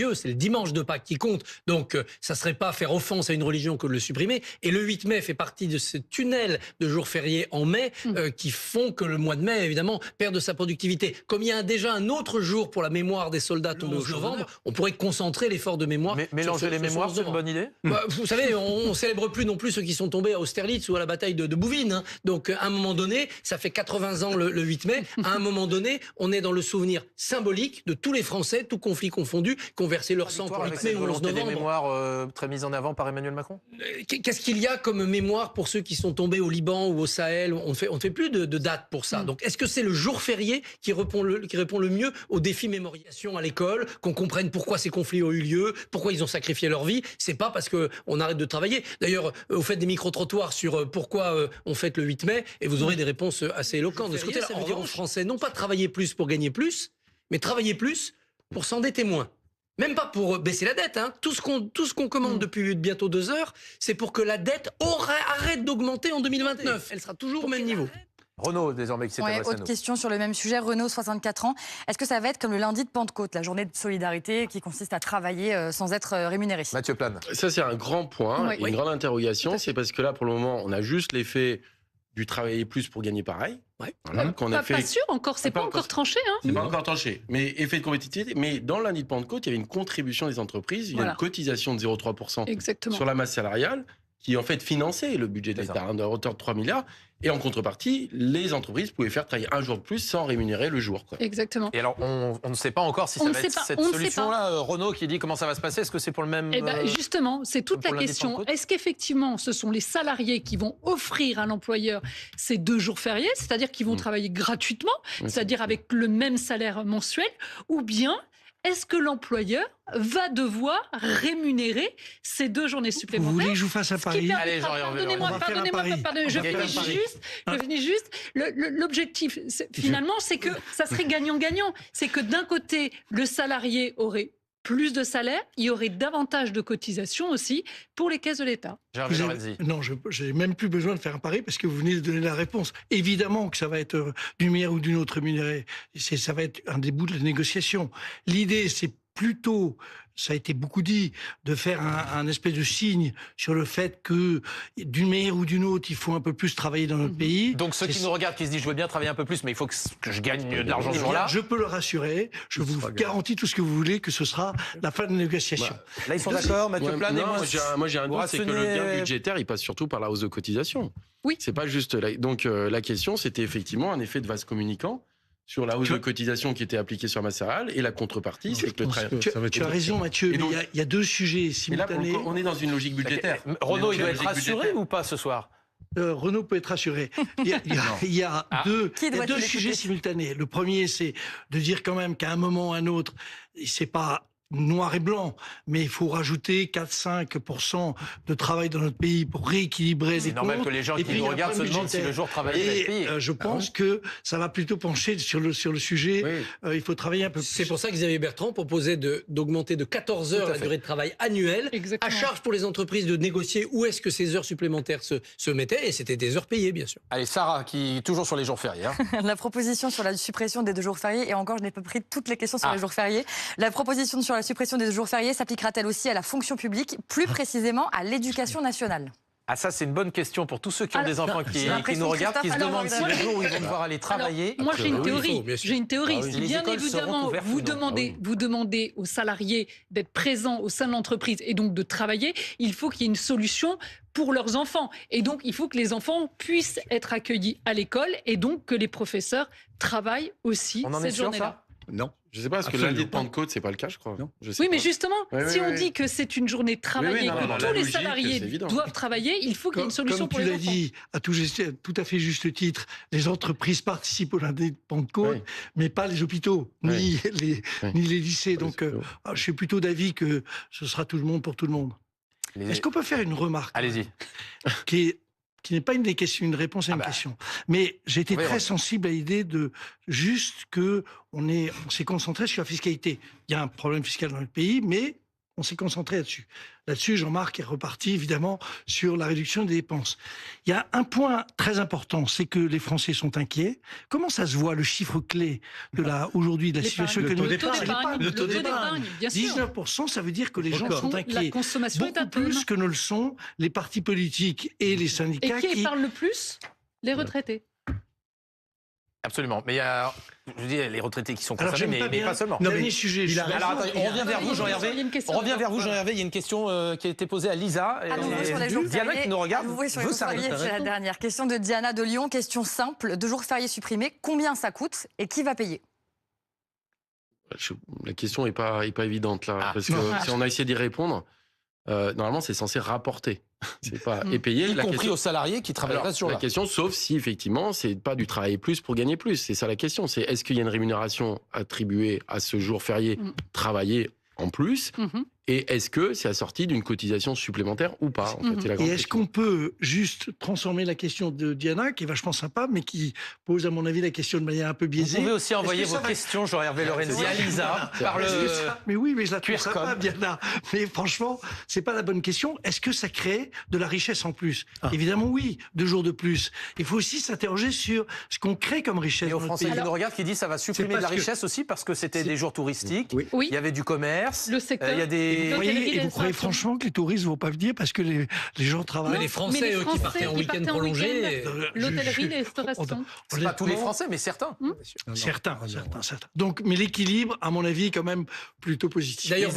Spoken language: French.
religieux, c'est le dimanche de Pâques qui compte. Donc, ça ne serait pas faire offense à une religion que de le supprimer. Et le 8 mai fait partie de ce tunnel de jours fériés en mai qui font que le mois de mai, évidemment, perd de sa productivité. Comme il y a déjà un autre jour pour la mémoire des soldats tombés au novembre, on pourrait concentrer l'effort de mémoire. Mais mélanger les mémoires, c'est une bonne idée. Vous savez, on ne célèbre plus non plus ceux qui sont tombés à Austerlitz ou à la bataille de Bouvines. Hein. Donc, à un moment donné, ça fait 80 ans le 8 mai. À un moment donné, on est dans le souvenir symbolique de tous les Français, tout conflit confondu, qui ont versé leur sang pour le 8 mai ou le 11 novembre. Des mémoires très mises en avant par Emmanuel Macron. Qu'est-ce qu'il y a comme mémoire pour ceux qui sont tombés au Liban ou au Sahel? On ne fait plus de date pour ça. Donc, est-ce que c'est le jour férié qui répond le mieux au défi mémorisation à l'école, qu'on comprenne pourquoi ces conflits ont eu lieu, pourquoi ils ont sacrifié leur vie? C'est pas parce qu'on arrête de travailler. D'ailleurs, vous faites des micro-trottoirs sur pourquoi on fête le 8 mai et vous aurez des réponses assez éloquentes de ce côté-là. Ça veut dire aux Français, non pas travailler plus pour gagner plus, mais travailler plus pour s'endetter moins. Même pas pour baisser la dette. Hein. Tout ce qu'on commande depuis bientôt 2 heures, c'est pour que la dette arrête d'augmenter en 2029. Elle sera toujours au même niveau. Renaud, désormais, qui s'est adressé à nous. Autre question sur le même sujet. Renaud, 64 ans. Est-ce que ça va être comme le lundi de Pentecôte, la journée de solidarité qui consiste à travailler sans être rémunéré? Mathieu Plane. Ça, c'est un grand point, une grande interrogation. C'est parce que là, pour le moment, on a juste l'effet du travailler plus pour gagner pareil. Voilà, pas sûr encore, c'est pas encore tranché. Hein. C'est pas encore tranché, mais effet de compétitivité. Mais dans le lundi de Pentecôte, il y avait une contribution des entreprises, il y a une cotisation de 0,3% sur la masse salariale qui en fait finançait le budget de l'État à hauteur de 3 milliards. Et en contrepartie, les entreprises pouvaient faire travailler un jour de plus sans rémunérer le jour. Quoi. Exactement. Et alors, on ne sait pas encore si ça va être cette solution-là. Renaud qui dit comment ça va se passer, est-ce que c'est pour le même... Justement, c'est toute la question. Est-ce qu'effectivement, ce sont les salariés qui vont offrir à l'employeur ces 2 jours fériés, c'est-à-dire qu'ils vont travailler gratuitement, c'est-à-dire avec le même salaire mensuel, ou bien est-ce que l'employeur va devoir rémunérer ces 2 journées supplémentaires? Vous voulez que je vous fasse un pari? Allez, pardonnez-moi, je finis juste. L'objectif, finalement, c'est que ça serait gagnant-gagnant. C'est que d'un côté, le salarié aurait plus de salaire, il y aurait davantage de cotisations aussi pour les caisses de l'État. Non, je n'ai même plus besoin de faire un pari parce que vous venez de donner la réponse. Évidemment que ça va être d'une manière ou d'une autre rémunéré. Ça va être un des bouts de la négociation. L'idée, c'est plutôt, ça a été beaucoup dit, de faire un espèce de signe sur le fait que d'une manière ou d'une autre, il faut un peu plus travailler dans notre pays. Donc ceux qui nous regardent, qui se disent je veux bien travailler un peu plus, mais il faut que je gagne de l'argent ce jour-là. Je peux le rassurer, je vous garantis tout ce que vous voulez, que ce sera la fin de la négociation. Là, ils sont d'accord, Mathieu Plane et moi j'ai un doute, c'est que le gain budgétaire, il passe surtout par la hausse de cotisation. Oui. C'est pas juste... Donc la question, c'était effectivement un effet de vase communicant sur la hausse de cotisation qui était appliquée sur ma salariale et la contrepartie, c'est que le travail. Tu as raison, Mathieu, mais il y a 2 sujets simultanés. Là, on est dans une logique budgétaire. Renaud, il doit être rassuré ou pas ce soir? Renaud peut être rassuré. Il y a deux sujets simultanés. Le premier, c'est de dire quand même qu'à un moment ou à un autre, c'est pas noir et blanc, mais il faut rajouter 4-5% de travail dans notre pays pour rééquilibrer les comptes. C'est normal que les gens qui nous regardent se demandent si le jour travaillé va être payé. Je pense que ça va plutôt pencher sur le sujet. Il faut travailler un peu plus. C'est pour ça que Xavier Bertrand proposait d'augmenter de 14 heures la durée de travail annuelle, à charge pour les entreprises de négocier où est-ce que ces heures supplémentaires se mettaient, et c'était des heures payées, bien sûr. Allez, Sarah, qui toujours sur les jours fériés. La proposition sur la suppression des 2 jours fériés, et encore, je n'ai pas pris toutes les questions sur les jours fériés. La proposition sur la suppression des 2 jours fériés s'appliquera-t-elle aussi à la fonction publique, plus précisément à l'éducation nationale? Ah, ça, c'est une bonne question pour tous ceux qui ont des enfants qui nous regardent, qui se demandent si le jour où ils vont devoir aller travailler... Moi, j'ai une théorie. Si bien évidemment, vous demandez aux salariés d'être présents au sein de l'entreprise et donc de travailler, il faut qu'il y ait une solution pour leurs enfants. Et donc, il faut que les enfants puissent être accueillis à l'école et donc que les professeurs travaillent aussi cette journée-là. Non. Je ne sais pas, parce que lundi de Pentecôte, ce n'est pas le cas, je crois. Mais justement, si on dit que c'est une journée travaillée, que tous les salariés doivent travailler, il faut qu'il y ait une solution pour les enfants. Comme tu l'as dit, à tout à fait juste titre, les entreprises participent au lundi de Pentecôte, mais pas les hôpitaux, ni les lycées. Donc, je suis plutôt d'avis que ce sera tout le monde pour tout le monde. Est-ce qu'on peut faire une remarque? Allez-y. Qui n'est pas une réponse à une question. Mais j'ai été très sensible à l'idée de juste qu'on s'est concentré sur la fiscalité. Il y a un problème fiscal dans le pays, mais On s'est concentré là-dessus. Là-dessus, Jean-Marc est reparti, évidemment, sur la réduction des dépenses. Il y a un point très important, c'est que les Français sont inquiets. Comment ça se voit, le chiffre clé aujourd'hui de la situation économique? Le taux d'épargne, bien sûr. 19%, ça veut dire que les gens sont inquiets. La consommation est à tonne. Plus que ne le sont les partis politiques et les syndicats. Et qui épargnent le plus? Les retraités. Absolument. Mais il y a, je vous dis, les retraités qui sont concernés, mais pas seulement. Dernier sujet. Alors, attendez, on revient vers vous, Jean-Hervé. On revient vers vous, Jean-Hervé. Il y a une question qui a été posée à Lisa. Diana qui nous regarde veut s'arrêter. C'est la dernière question de Diana de Lyon. Question simple. 2 jours fériés supprimés, combien ça coûte et qui va payer? La question n'est pas évidente là. Parce que si on a essayé d'y répondre, normalement, c'est censé rapporter. C'est pas payer. Y compris aux salariés qui travailleraient ce jour-là. La question, sauf si effectivement, c'est pas du travailler plus pour gagner plus. C'est ça la question. C'est est-ce qu'il y a une rémunération attribuée à ce jour férié travaillé en plus et est-ce que c'est assorti d'une cotisation supplémentaire ou pas en fait, c'est la grande Et est-ce qu'on peut juste transformer la question de Diana, qui est vachement sympa, mais qui pose à mon avis la question de manière un peu biaisée? Vous pouvez aussi envoyer vos questions, Jean-Hervé Lorenzi, à Lisa, par le... Mais oui, mais je la trouve sympa, Diana. Mais franchement, c'est pas la bonne question. Est-ce que ça crée de la richesse en plus? Évidemment oui, 2 jours de plus. Il faut aussi s'interroger sur ce qu'on crée comme richesse. Et aux Français qui nous regardent, qui disent ça va supprimer de la richesse aussi parce que c'était des jours touristiques, il y avait du commerce, le secteur, il y a des... Et vous croyez franchement que les touristes ne vont pas venir parce que les gens travaillent? Mais les Français, eux, qui partaient en week-end prolongé... L'hôtellerie, les restaurations. C'est pas tous les Français, mais certains. Certains. Donc, mais l'équilibre, à mon avis, est quand même plutôt positif. D'ailleurs,